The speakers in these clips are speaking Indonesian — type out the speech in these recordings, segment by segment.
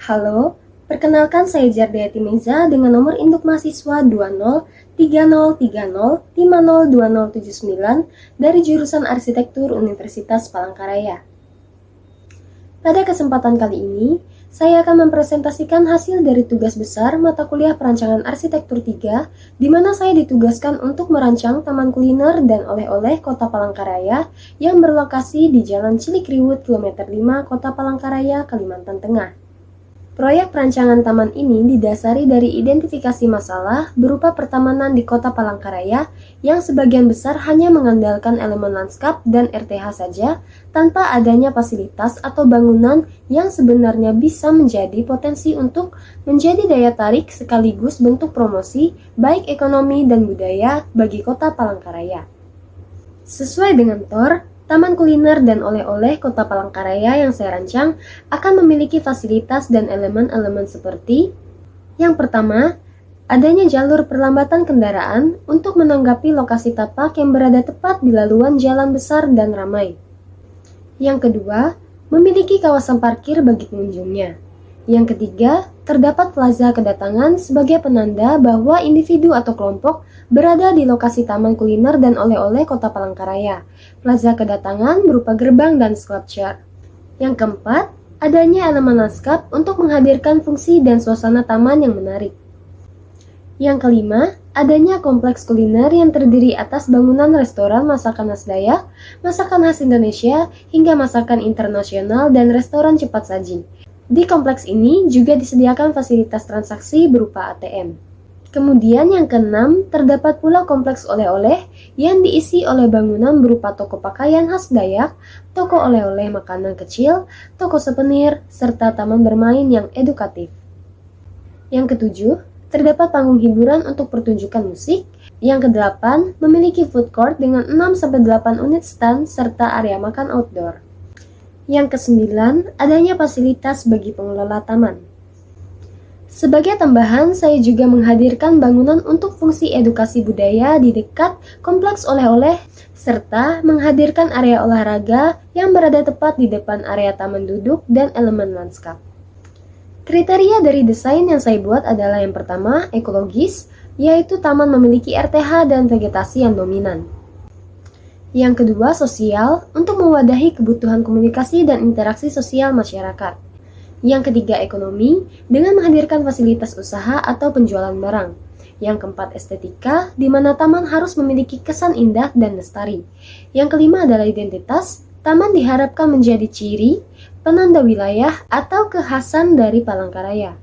Halo, perkenalkan saya Jardiati Meza dengan nomor induk mahasiswa 203030502079 dari jurusan Arsitektur Universitas Palangkaraya. Pada kesempatan kali ini, saya akan mempresentasikan hasil dari tugas besar mata kuliah Perancangan Arsitektur 3, di mana saya ditugaskan untuk merancang taman kuliner dan oleh-oleh Kota Palangkaraya yang berlokasi di Jalan Cilikriwut, kilometer 5, Kota Palangkaraya, Kalimantan Tengah. Proyek perancangan taman ini didasari dari identifikasi masalah berupa pertamanan di Kota Palangkaraya yang sebagian besar hanya mengandalkan elemen lanskap dan RTH saja tanpa adanya fasilitas atau bangunan yang sebenarnya bisa menjadi potensi untuk menjadi daya tarik sekaligus bentuk promosi baik ekonomi dan budaya bagi Kota Palangkaraya. Sesuai dengan TOR, Taman Kuliner dan Oleh-oleh Kota Palangkaraya yang saya rancang akan memiliki fasilitas dan elemen-elemen seperti: yang pertama, adanya jalur perlambatan kendaraan untuk menanggapi lokasi tapak yang berada tepat di laluan jalan besar dan ramai. Yang kedua, memiliki kawasan parkir bagi pengunjungnya. Yang ketiga, terdapat plaza kedatangan sebagai penanda bahwa individu atau kelompok berada di lokasi Taman Kuliner dan Oleh-oleh Kota Palangkaraya. Plaza kedatangan berupa gerbang dan sculpture. Yang keempat, adanya elemen lanskap untuk menghadirkan fungsi dan suasana taman yang menarik. Yang kelima, adanya kompleks kuliner yang terdiri atas bangunan restoran masakan khas Dayak, masakan khas Indonesia, hingga masakan internasional dan restoran cepat saji. Di kompleks ini juga disediakan fasilitas transaksi berupa ATM. Kemudian yang keenam, terdapat pula kompleks oleh-oleh yang diisi oleh bangunan berupa toko pakaian khas Dayak, toko oleh-oleh makanan kecil, toko souvenir, serta taman bermain yang edukatif. Yang ketujuh, terdapat panggung hiburan untuk pertunjukan musik. Yang kedelapan, memiliki food court dengan 6-8 unit stand serta area makan outdoor. Yang kesembilan, adanya fasilitas bagi pengelola taman. Sebagai tambahan, saya juga menghadirkan bangunan untuk fungsi edukasi budaya di dekat kompleks oleh-oleh, serta menghadirkan area olahraga yang berada tepat di depan area taman duduk dan elemen lanskap. Kriteria dari desain yang saya buat adalah yang pertama, ekologis, yaitu taman memiliki RTH dan vegetasi yang dominan. Yang kedua, sosial, untuk mewadahi kebutuhan komunikasi dan interaksi sosial masyarakat. Yang ketiga, ekonomi, dengan menghadirkan fasilitas usaha atau penjualan barang. Yang keempat, estetika, di mana taman harus memiliki kesan indah dan lestari. Yang kelima adalah identitas, taman diharapkan menjadi ciri, penanda wilayah, atau kekhasan dari Palangkaraya.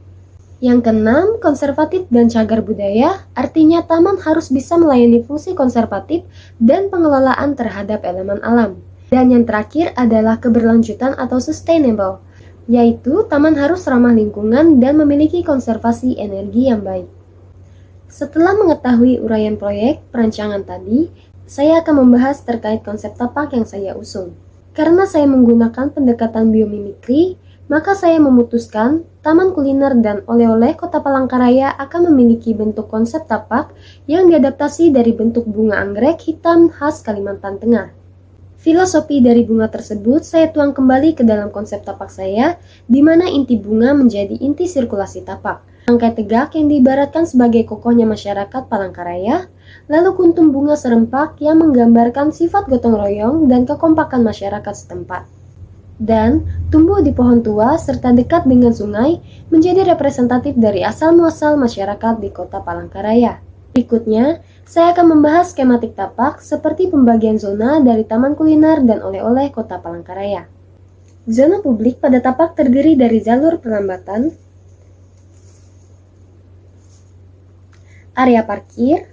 Yang keenam, konservatif dan cagar budaya, artinya taman harus bisa melayani fungsi konservatif dan pengelolaan terhadap elemen alam. Dan yang terakhir adalah keberlanjutan atau sustainable, yaitu taman harus ramah lingkungan dan memiliki konservasi energi yang baik. Setelah mengetahui uraian proyek perancangan tadi, saya akan membahas terkait konsep tapak yang saya usung. Karena saya menggunakan pendekatan biomimikri, maka saya memutuskan Taman Kuliner dan Oleh-oleh Kota Palangkaraya akan memiliki bentuk konsep tapak yang diadaptasi dari bentuk bunga anggrek hitam khas Kalimantan Tengah. Filosofi dari bunga tersebut saya tuang kembali ke dalam konsep tapak saya, di mana inti bunga menjadi inti sirkulasi tapak. Rangkai tegak yang diibaratkan sebagai kokohnya masyarakat Palangkaraya, lalu kuntum bunga serempak yang menggambarkan sifat gotong royong dan kekompakan masyarakat setempat. Dan tumbuh di pohon tua serta dekat dengan sungai menjadi representatif dari asal-muasal masyarakat di Kota Palangkaraya. Berikutnya, saya akan membahas skematik tapak seperti pembagian zona dari Taman Kuliner dan Oleh-oleh Kota Palangkaraya. Zona publik pada tapak terdiri dari jalur perlambatan, area parkir,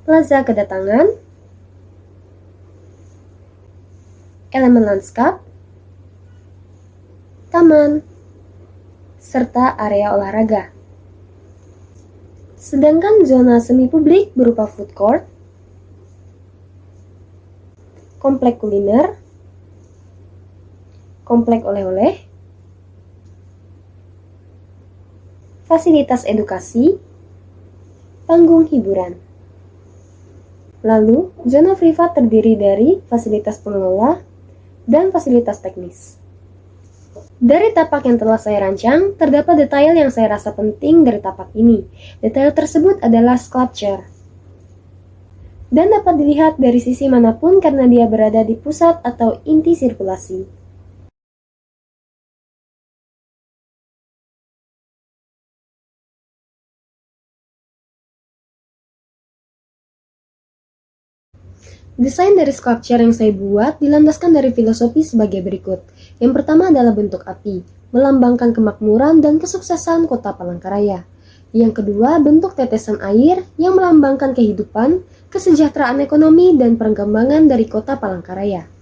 plaza kedatangan, elemen lanskap, taman, serta area olahraga. Sedangkan zona semi publik berupa food court, komplek kuliner, komplek oleh-oleh, fasilitas edukasi, panggung hiburan. Lalu, zona privat terdiri dari fasilitas pengelola dan fasilitas teknis. Dari tapak yang telah saya rancang, terdapat detail yang saya rasa penting dari tapak ini. Detail tersebut adalah sculpture. Dan dapat dilihat dari sisi manapun karena dia berada di pusat atau inti sirkulasi. Desain dari sculpture yang saya buat dilandaskan dari filosofi sebagai berikut. Yang pertama adalah bentuk api, melambangkan kemakmuran dan kesuksesan kota Palangkaraya. Yang kedua, bentuk tetesan air yang melambangkan kehidupan, kesejahteraan ekonomi, dan perkembangan dari kota Palangkaraya.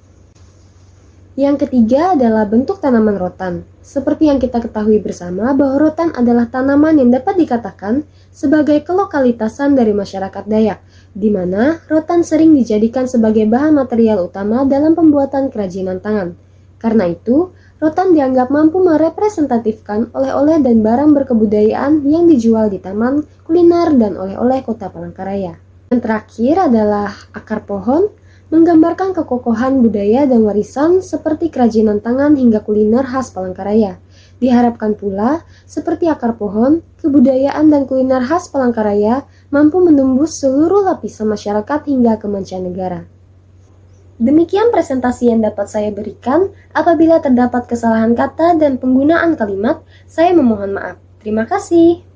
Yang ketiga adalah bentuk tanaman rotan. Seperti yang kita ketahui bersama bahwa rotan adalah tanaman yang dapat dikatakan sebagai kelokalitasan dari masyarakat Dayak, di mana rotan sering dijadikan sebagai bahan material utama dalam pembuatan kerajinan tangan. Karena itu, rotan dianggap mampu merepresentatifkan oleh-oleh dan barang berkebudayaan yang dijual di taman, kuliner, dan oleh-oleh kota Palangkaraya. Yang terakhir adalah akar pohon, menggambarkan kekokohan budaya dan warisan seperti kerajinan tangan hingga kuliner khas Palangkaraya. Diharapkan pula, seperti akar pohon, kebudayaan dan kuliner khas Palangkaraya mampu menembus seluruh lapisan masyarakat hingga ke mancanegara. Demikian presentasi yang dapat saya berikan. Apabila terdapat kesalahan kata dan penggunaan kalimat, saya memohon maaf. Terima kasih.